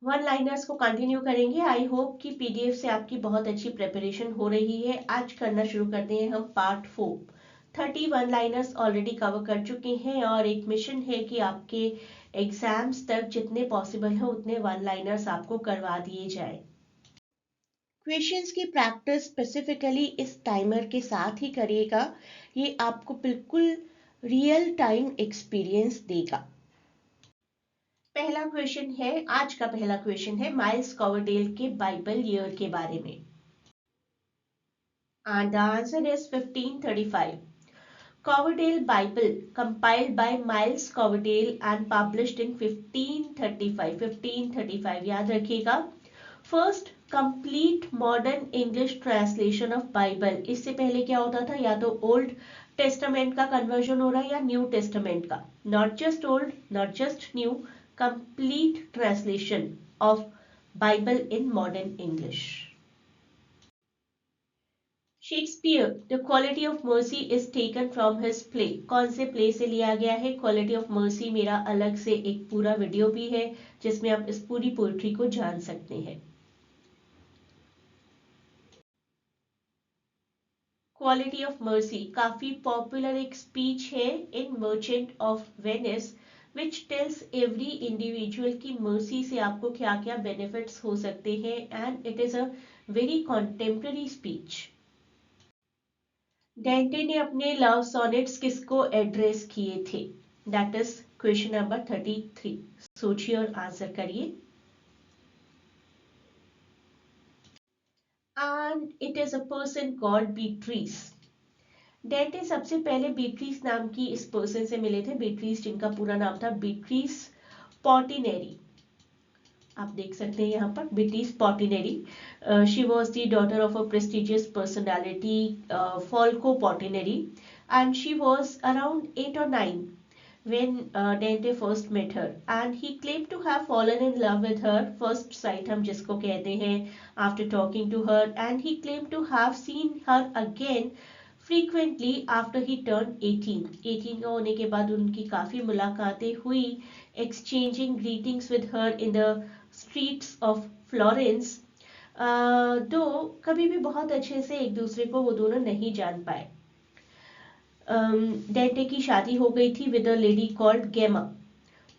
One liners को continue करेंगे। I hope कि पीडीएफ से आपकी बहुत अच्छी प्रिपरेशन हो रही है। आज करना शुरू करते हैं हम पार्ट 4। 31 लाइनर्स ऑलरेडी कवर कर चुके हैं और एक मिशन है कि आपके एग्जाम्स तक जितने पॉसिबल है उतने वन लाइनर्स आपको करवा दिए जाए। क्वेश्चंस की प्रैक्टिस स्पेसिफिकली इस टाइमर के साथ ही करिएगा, ये आपको बिल्कुल रियल टाइम एक्सपीरियंस देगा। पहला क्वेश्चन है, आज का पहला क्वेश्चन है माइल्स कवरडेल के बाइबल ईयर के बारे में। And the answer is 1535. Coverdale Bible compiled by Miles Coverdale and published in 1535. 1535 याद रखिएगा। First complete modern English translation of Bible. इससे पहले क्या होता था, या तो ओल्ड टेस्टामेंट का कन्वर्जन हो रहा है या न्यू टेस्टामेंट का। Not just old, not just new, complete translation of Bible in modern English. Shakespeare the quality of mercy is taken from his play. कौन से प्ले से लिया गया है? क्वालिटी ऑफ मर्सी मेरा अलग से एक पूरा वीडियो भी है जिसमें आप इस पूरी पोएट्री को जान सकते हैं। क्वालिटी ऑफ मर्सी काफी पॉपुलर एक स्पीच है in merchant of Venice which tells every individual की मर्सी से आपको क्या क्या बेनिफिट्स हो सकते हैं, and it is a very contemporary speech. Dante ने अपने लव सोनेट्स किसको एड्रेस किए थे? That is question number 33। सोचिए और आंसर करिए। And it is a person called Beatrice. Dante सबसे पहले बीट्रीस नाम की इस पर्सन से मिले थे। बीट्रीस जिनका पूरा नाम था बीट्रीस पॉटिनेरी। आप देख सकते हैं यहाँ पर Beatrice Portinari. She was the daughter of a prestigious personality Folco Portinari, and she was around 8 or 9 when Dante first met her, and he claimed to have fallen in love with her first sight हम जिसको कहते हैं, after talking to her, and he claimed to have seen her again frequently after he turned 18। 18 का होने के बाद उनकी काफी मुलाकातें हुई, exchanging greetings with her in the streets of Florence। दो कभी भी बहुत अच्छे से एक दूसरे को वो दोनों नहीं जान पाए। डेंटे की शादी हो गई थी विद अ लेडी कॉल्ड गेमा।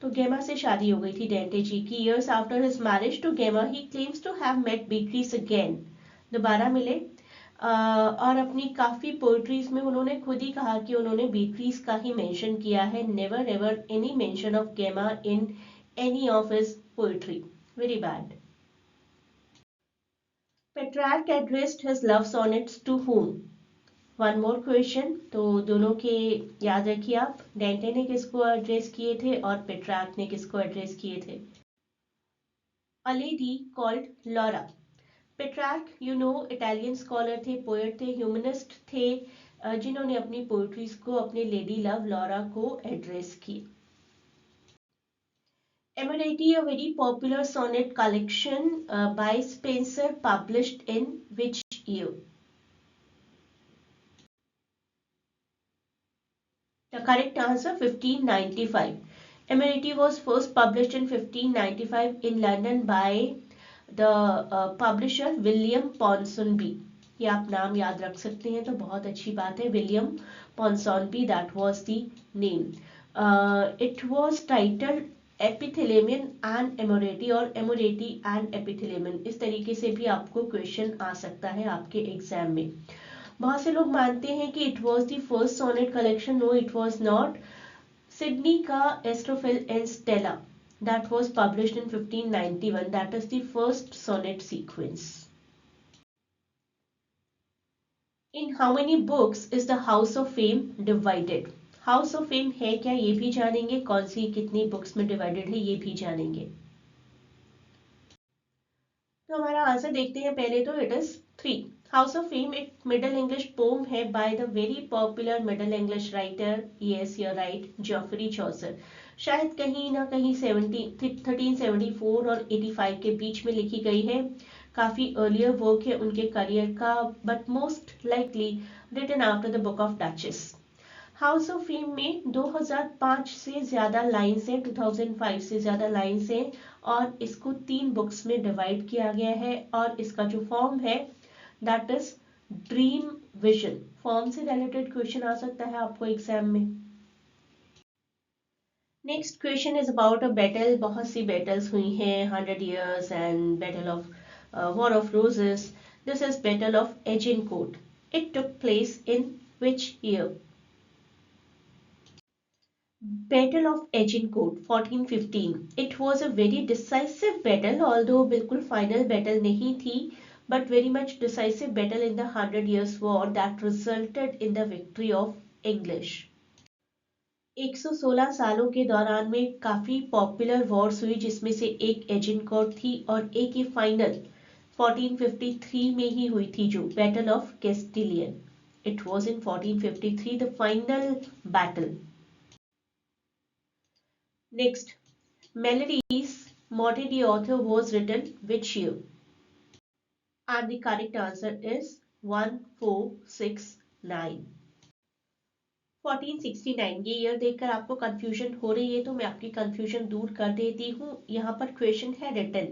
तो गेमा से शादी हो गई थी डेंटे जी की। Years after his marriage to Gemma he claims to have met Beatrice again. दोबारा मिले, और अपनी काफी पोएट्रीज में उन्होंने खुद ही कहा कि उन्होंने बीट्रीस का ही मेंशन किया है। Never ever any mention of Gemma in any of his poetry. Very bad. Petrarch addressed his love sonnets to whom? One more question, तो दोनों के याद रखिए आप। डेंटे ने किसको एड्रेस किए थे और पेट्रार्क ने किसको एड्रेस किए थे? A lady called Laura. Petrarch you know Italian scholar थे, पोएट थे, ह्यूमनिस्ट थे, जिन्होंने अपनी पोएट्रीज को अपने लेडी लव लॉरा को एड्रेस किया। Emirati, a very popular sonnet collection by Spenser, published in which year? The correct answer 1595. Emirati was first published in 1595 in London by the publisher William Ponsonby। ये आप नाम याद रख सकते हैं तो बहुत अच्छी बात है। William Ponsonby, that was the name. It was titled Epithalamion and Amoretti, और एमोरेटी एंड एपिथेलेमियन, इस तरीके से भी आपको क्वेश्चन आ सकता है आपके एग्जाम में। बहुत से लोग मानते हैं कि it was the first sonnet collection. No, it was not. Sidney का Astrophil and Stella, that was published in 1591, that is the first sonnet sequence. In how many books is the house of fame divided? House of fame है क्या, ये भी जानेंगे। कौन सी कितनी books में divided है, ये भी जानेंगे। तो हमारा आंसर देखते हैं पहले तो। It is 3। House of fame एक मिडल इंग्लिश पोम है by the very popular middle English writer, yes you right, Joffrey Chaucer. शायद कहीं ना कहीं 1374 और 85 के बीच में लिखी गई है। काफी अर्लियर वर्क है उनके करियर का, but most likely written after the Book of Duchess. House of Fame में 2005 से ज़्यादा लाइन्स हैं, 2005 से ज़्यादा लाइन्स हैं, और इसको 3 बुक्स में डिवाइड किया गया है, और इसका जो फॉर्म है that is dream vision. Form से रिलेटेड क्वेश्चन आ सकता है आपको एग्जाम में। Next question is about a battle. बहुत सी बैटल्स हुई हैं, 100 years and battle of war of roses. This is battle of Agincourt. It took place in which year? Battle of Agincourt 1415. It was a very decisive battle, although बिल्कुल final battle नहीं थी, but very much decisive battle in the 100 Years' War that resulted in the victory of English. 116 सालों के दौरान में काफी popular Wars हुई, जिसमें से एक एजिनकोट थी और एक ही फाइनल 1453 में ही हुई थी, जो battle of Castilian. It was in 1453 the final battle. Next, Melodies Mortity author was written which year? And the correct answer is 1469. 1469। ये ईयर देखकर आपको कंफ्यूजन हो रही है तो मैं आपकी कंफ्यूजन दूर कर देती हूँ। यहाँ पर क्वेश्चन है रिटन।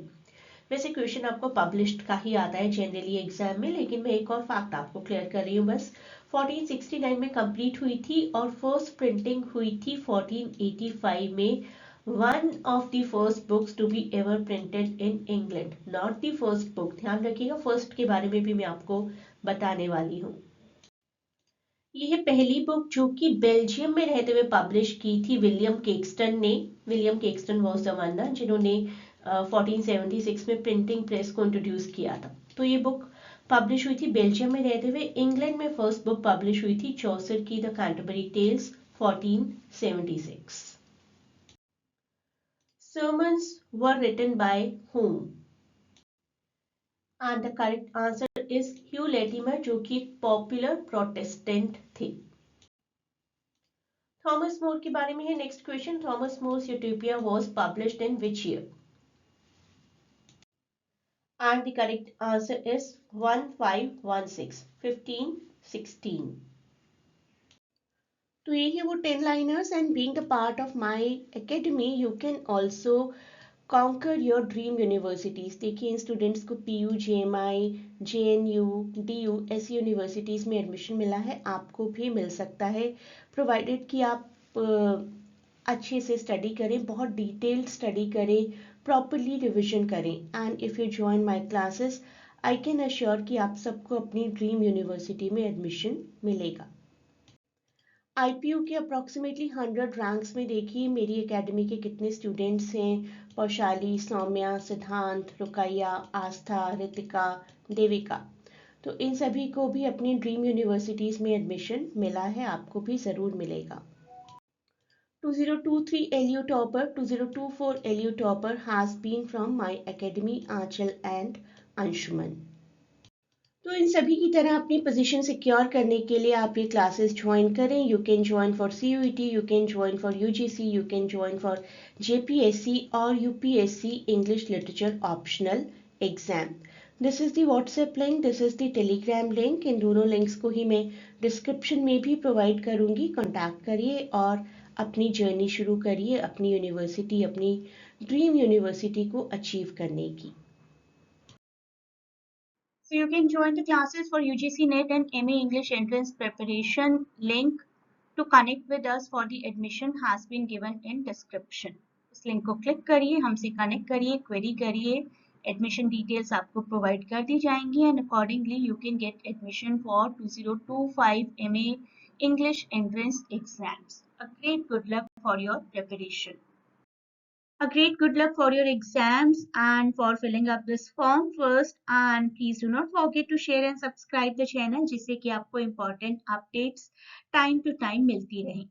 वैसे क्वेश्चन आपको पब्लिश्ड का ही आता है जनरली एग्जाम में, लेकिन मैं एक और फैक्ट आपको क्लियर कर रही हूँ बस। 1469 में कंप्लीट हुई थी और फर्स्ट प्रिंटिंग हुई थी 1485 में। One of the first books to be ever printed in England, not the first book. ध्यान रखिएगा, फर्स्ट के बारे में भी मैं आपको बताने वाली हूँ। यह पहली बुक जो कि बेल्जियम में रहते हुए पब्लिश की थी विलियम केक्सटन ने। विलियम केक्सटन वॉज द वन जिन्होंने 1476 में प्रिंटिंग प्रेस को इंट्रोड्यूस किया था। तो ये बुक पब्लिश हुई थी बेल्जियम में रहते हुए। इंग्लैंड में फर्स्ट बुक पब्लिश हुई थी चौसर की the Canterbury Tales 1476। Sermons were written by whom? And the correct answer is Hugh Latimer, जो कि एक पॉपुलर प्रोटेस्टेंट थे। थॉमस मोर के बारे में है next question. Thomas More's Utopia was published in which year? And the correct answer is 1516, 1516. तो ये है वो 10 liners, and being the part of my academy you can also conquer your dream universities। देखिए इन students को PU, JMI, JNU, DU ऐसी universities में admission मिला है, आपको भी मिल सकता है, प्रोवाइडेड कि आप अच्छे से स्टडी करें, बहुत डिटेल्ड स्टडी करें, प्रॉपरली रिविजन करें। And if you join my classes I can assure कि आप सबको अपनी ड्रीम यूनिवर्सिटी में एडमिशन मिलेगा। IPU के अप्रॉक्सीमेटली 100 रैंक्स में देखिए मेरी एकेडमी के कितने स्टूडेंट्स हैं। पौशाली, सौम्या, सिद्धांत, रुकैया, आस्था, रितिका, देविका। तो इन सभी को भी अपनी ड्रीम यूनिवर्सिटीज़ में एडमिशन मिला है, आपको भी ज़रूर मिलेगा। 2023 LU topper, 2024 LU topper has been from my academy Aanchal and Anshuman। तो इन सभी की तरह अपनी पोजीशन सिक्योर करने के लिए आप ये क्लासेस ज्वाइन करें। You can join for CUET, you can join for UGC, you can join for JPSC और UPSC English literature optional exam. This is the WhatsApp link, this is the Telegram link. इन दोनों links को ही मैं description में भी provide करूँगी। Contact करिए और अपनी जर्नी शुरू करिए अपनी यूनिवर्सिटी, अपनी ड्रीम यूनिवर्सिटी को अचीव करने की। So you can join the classes for UGC NET and MA English entrance preparation. Link to connect with us for the admission has been given in description. इस link को click करिए, हमसे connect करिए, query करिए, admission details आपको provide कर दी जाएंगी and accordingly you can get admission for 2025 MA English entrance exams. A great good luck for your preparation. A great good luck for your exams and for filling up this form first, and please do not forget to share and subscribe the channel जिससे कि आपको important updates time to time मिलती रहें।